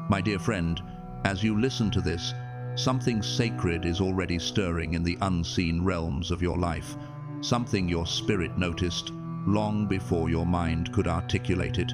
My dear friend, as you listen to this, something sacred is already stirring in the unseen realms of your life, something your spirit noticed long before your mind could articulate it.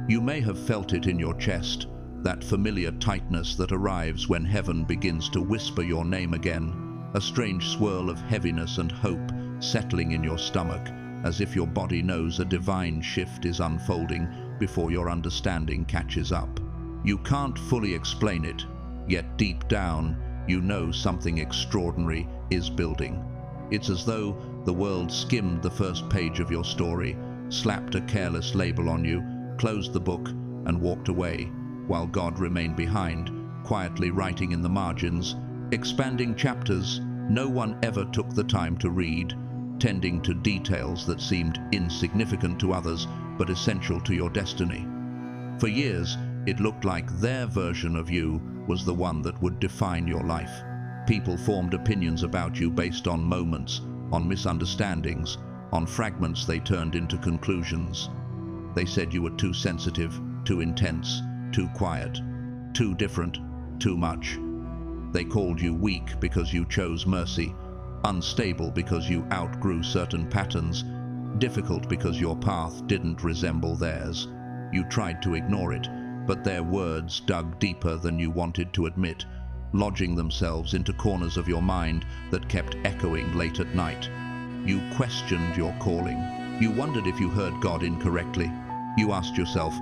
You may have felt it in your chest, that familiar tightness that arrives when heaven begins to whisper your name again, a strange swirl of heaviness and hope settling in your stomach, as if your body knows a divine shift is unfolding before your understanding catches up. You can't fully explain it, yet deep down, you know something extraordinary is building. It's as though the world skimmed the first page of your story, slapped a careless label on you, closed the book, and walked away, while God remained behind, quietly writing in the margins, expanding chapters no one ever took the time to read, tending to details that seemed insignificant to others but essential to your destiny. For years, it looked like their version of you was the one that would define your life. People formed opinions about you based on moments, on misunderstandings, on fragments they turned into conclusions. They said you were too sensitive, too intense, too quiet, too different, too much. They called you weak because you chose mercy, unstable because you outgrew certain patterns, difficult because your path didn't resemble theirs. You tried to ignore it, but their words dug deeper than you wanted to admit, lodging themselves into corners of your mind that kept echoing late at night. You questioned your calling. You wondered if you heard God incorrectly. You asked yourself,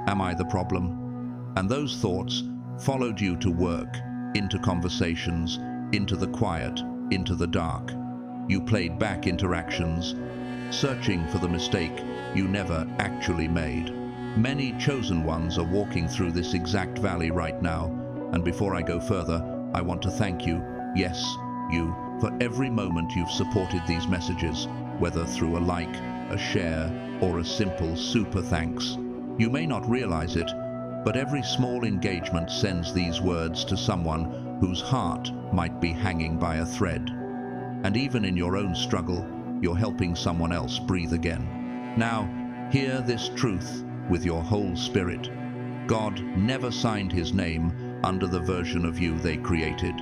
"Am I the problem?" And those thoughts followed you to work, into conversations, into the quiet, into the dark. You played back interactions, searching for the mistake you never actually made. Many chosen ones are walking through this exact valley right now, and before I go further, I want to thank you, yes, you, for every moment you've supported these messages, whether through a like, a share, or a simple super thanks. You may not realize it, but every small engagement sends these words to someone whose heart might be hanging by a thread. And even in your own struggle, you're helping someone else breathe again. Now, hear this truth with your whole spirit. God never signed his name under the version of you they created.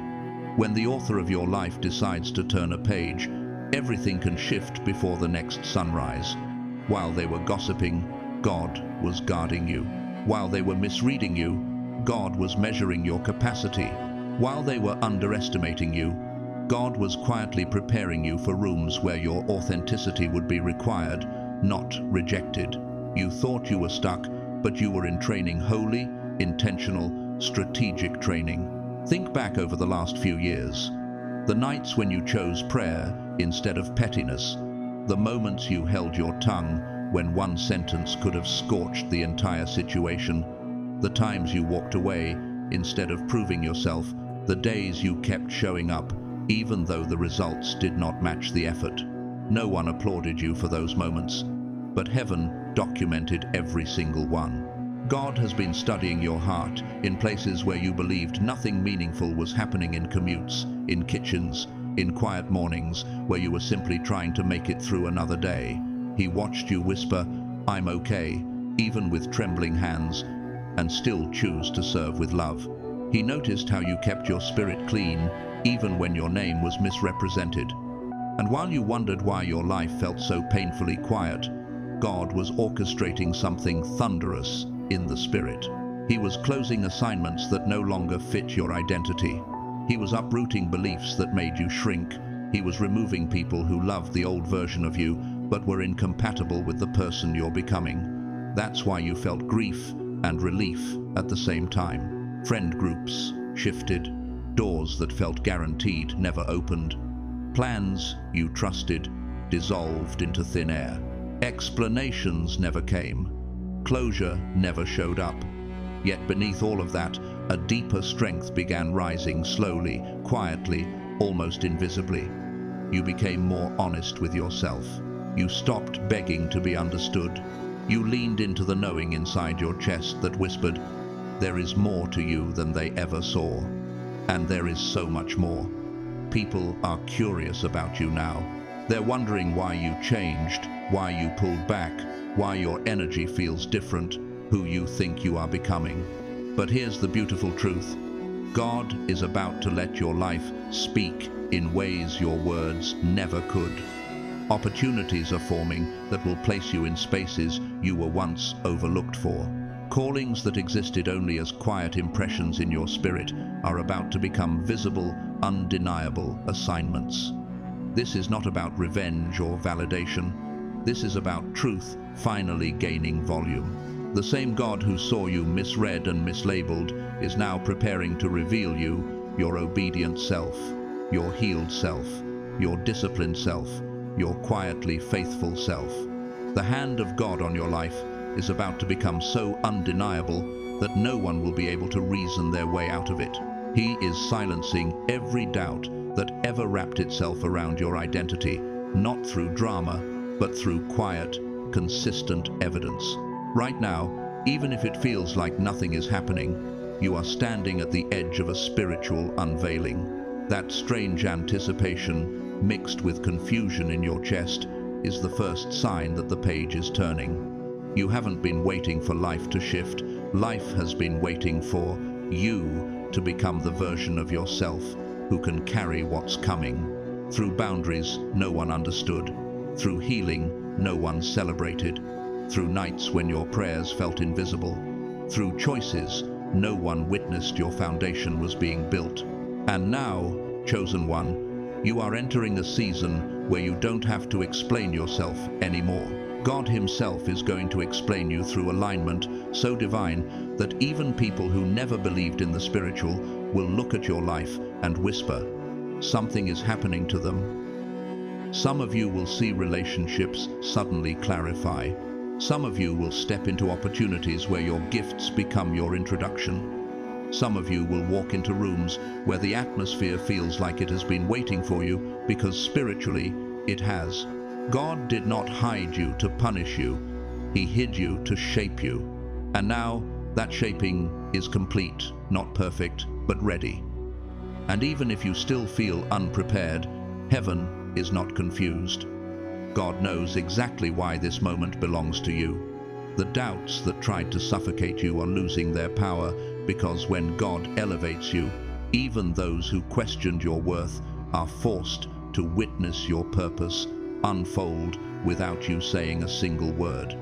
When the author of your life decides to turn a page, everything can shift before the next sunrise. While they were gossiping, God was guarding you. While they were misreading you, God was measuring your capacity. While they were underestimating you, God was quietly preparing you for rooms where your authenticity would be required, not rejected. You thought you were stuck, but you were in training, holy, intentional, strategic training. Think back over the last few years. The nights when you chose prayer instead of pettiness. The moments you held your tongue when one sentence could have scorched the entire situation. The times you walked away instead of proving yourself. The days you kept showing up even though the results did not match the effort. No one applauded you for those moments, but heaven documented every single one. God has been studying your heart in places where you believed nothing meaningful was happening, in commutes, in kitchens, in quiet mornings where you were simply trying to make it through another day. He watched you whisper, "I'm okay," even with trembling hands, and still choose to serve with love. He noticed how you kept your spirit clean, even when your name was misrepresented. And while you wondered why your life felt so painfully quiet, God was orchestrating something thunderous in the spirit. He was closing assignments that no longer fit your identity. He was uprooting beliefs that made you shrink. He was removing people who loved the old version of you, but were incompatible with the person you're becoming. That's why you felt grief and relief at the same time. Friend groups shifted, doors that felt guaranteed never opened. Plans you trusted dissolved into thin air. Explanations never came. Closure never showed up. Yet beneath all of that, a deeper strength began rising slowly, quietly, almost invisibly. You became more honest with yourself. You stopped begging to be understood. You leaned into the knowing inside your chest that whispered, "There is more to you than they ever saw." And there is so much more. People are curious about you now. They're wondering why you changed, why you pulled back, why your energy feels different, who you think you are becoming. But here's the beautiful truth. God is about to let your life speak in ways your words never could. Opportunities are forming that will place you in spaces you were once overlooked for. Callings that existed only as quiet impressions in your spirit are about to become visible, undeniable assignments. This is not about revenge or validation. This is about truth finally gaining volume. The same God who saw you misread and mislabeled is now preparing to reveal you, your obedient self, your healed self, your disciplined self, your quietly faithful self. The hand of God on your life is about to become so undeniable that no one will be able to reason their way out of it. He is silencing every doubt that ever wrapped itself around your identity, not through drama, but through quiet, consistent evidence. Right now, even if it feels like nothing is happening, you are standing at the edge of a spiritual unveiling. That strange anticipation, mixed with confusion in your chest, is the first sign that the page is turning. You haven't been waiting for life to shift. Life has been waiting for you to become the version of yourself who can carry what's coming. Through boundaries no one understood, through healing no one celebrated, through nights when your prayers felt invisible, through choices no one witnessed your foundation was being built. And now, chosen one, you are entering a season where you don't have to explain yourself anymore. God Himself is going to explain you through alignment so divine that even people who never believed in the spiritual will look at your life and whisper, something is happening to them. Some of you will see relationships suddenly clarify. Some of you will step into opportunities where your gifts become your introduction. Some of you will walk into rooms where the atmosphere feels like it has been waiting for you because spiritually it has. God did not hide you to punish you. He hid you to shape you. And now that shaping is complete, not perfect, but ready. And even if you still feel unprepared, heaven is not confused. God knows exactly why this moment belongs to you. The doubts that tried to suffocate you are losing their power because when God elevates you, even those who questioned your worth are forced to witness your purpose unfold without you saying a single word.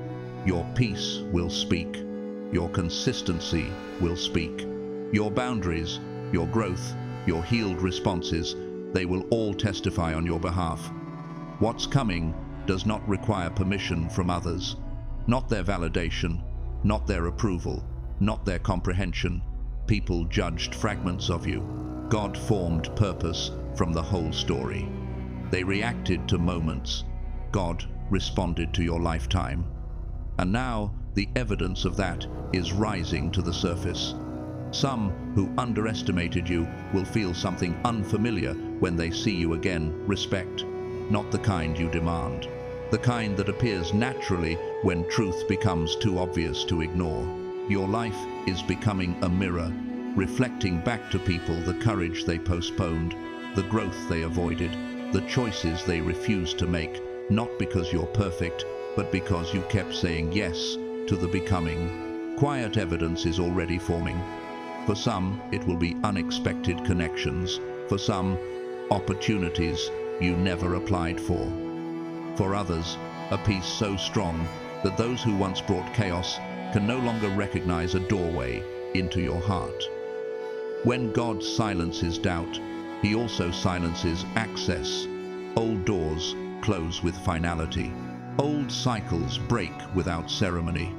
Your peace will speak. Your consistency will speak. Your boundaries, your growth, your healed responses, they will all testify on your behalf. What's coming does not require permission from others, not their validation, not their approval, not their comprehension. People judged fragments of you. God formed purpose from the whole story. They reacted to moments. God responded to your lifetime. And now the evidence of that is rising to the surface. Some who underestimated you will feel something unfamiliar when they see you again. Respect, not the kind you demand. The kind that appears naturally when truth becomes too obvious to ignore. Your life is becoming a mirror, reflecting back to people the courage they postponed, the growth they avoided, the choices they refused to make, not because you're perfect, but because you kept saying yes to the becoming. Quiet evidence is already forming. For some, it will be unexpected connections. For some, opportunities you never applied for. For others, a peace so strong that those who once brought chaos can no longer recognize a doorway into your heart. When God silences doubt, He also silences access. Old doors close with finality. Old cycles break without ceremony.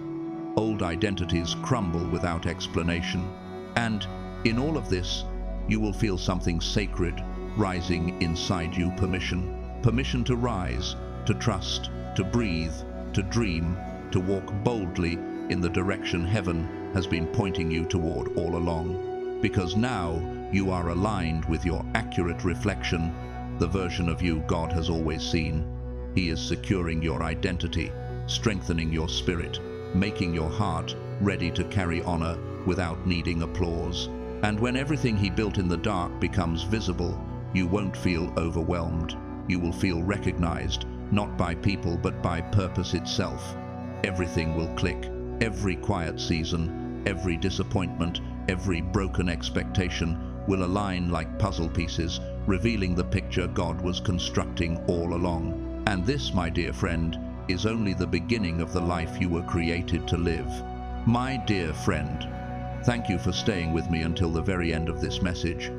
Old identities crumble without explanation. And in all of this, you will feel something sacred rising inside you. Permission to rise, to trust, to breathe, to dream, to walk boldly in the direction heaven has been pointing you toward all along. Because now you are aligned with your accurate reflection, the version of you God has always seen. He is securing your identity, strengthening your spirit, making your heart ready to carry honor without needing applause. And when everything He built in the dark becomes visible, you won't feel overwhelmed. You will feel recognized, not by people but by purpose itself. Everything will click. Every quiet season, Every disappointment, every broken expectation will align like puzzle pieces, revealing the picture God was constructing all along. And this, my dear friend, is only the beginning of the life you were created to live. My dear friend, thank you for staying with me until the very end of this message.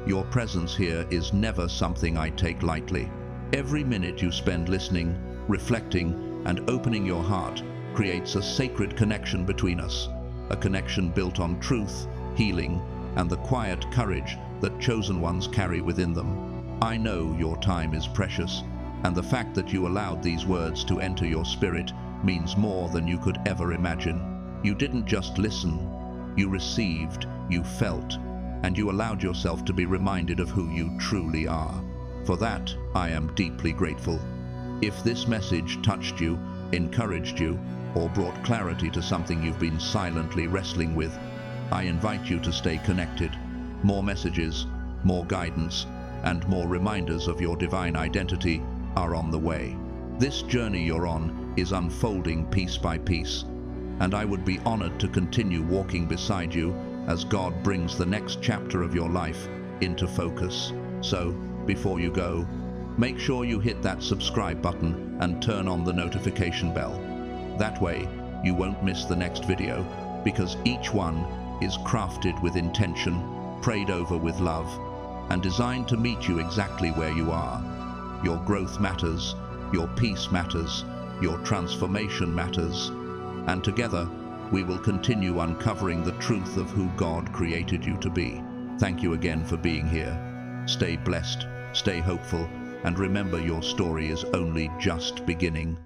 Your presence here is never something I take lightly. Every minute you spend listening, reflecting, and opening your heart creates a sacred connection between us, a connection built on truth, healing, and the quiet courage that chosen ones carry within them. I know your time is precious, and the fact that you allowed these words to enter your spirit means more than you could ever imagine. You didn't just listen, you received, you felt, and you allowed yourself to be reminded of who you truly are. For that, I am deeply grateful. If this message touched you, encouraged you, or brought clarity to something you've been silently wrestling with, I invite you to stay connected. More messages, more guidance, and more reminders of your divine identity are on the way. This journey you're on is unfolding piece by piece, and I would be honored to continue walking beside you as God brings the next chapter of your life into focus. So, before you go, make sure you hit that subscribe button and turn on the notification bell. That way, you won't miss the next video, because each one is crafted with intention, prayed over with love, and designed to meet you exactly where you are. Your growth matters, your peace matters, your transformation matters, and together, we will continue uncovering the truth of who God created you to be. Thank you again for being here. Stay blessed, stay hopeful, and remember your story is only just beginning.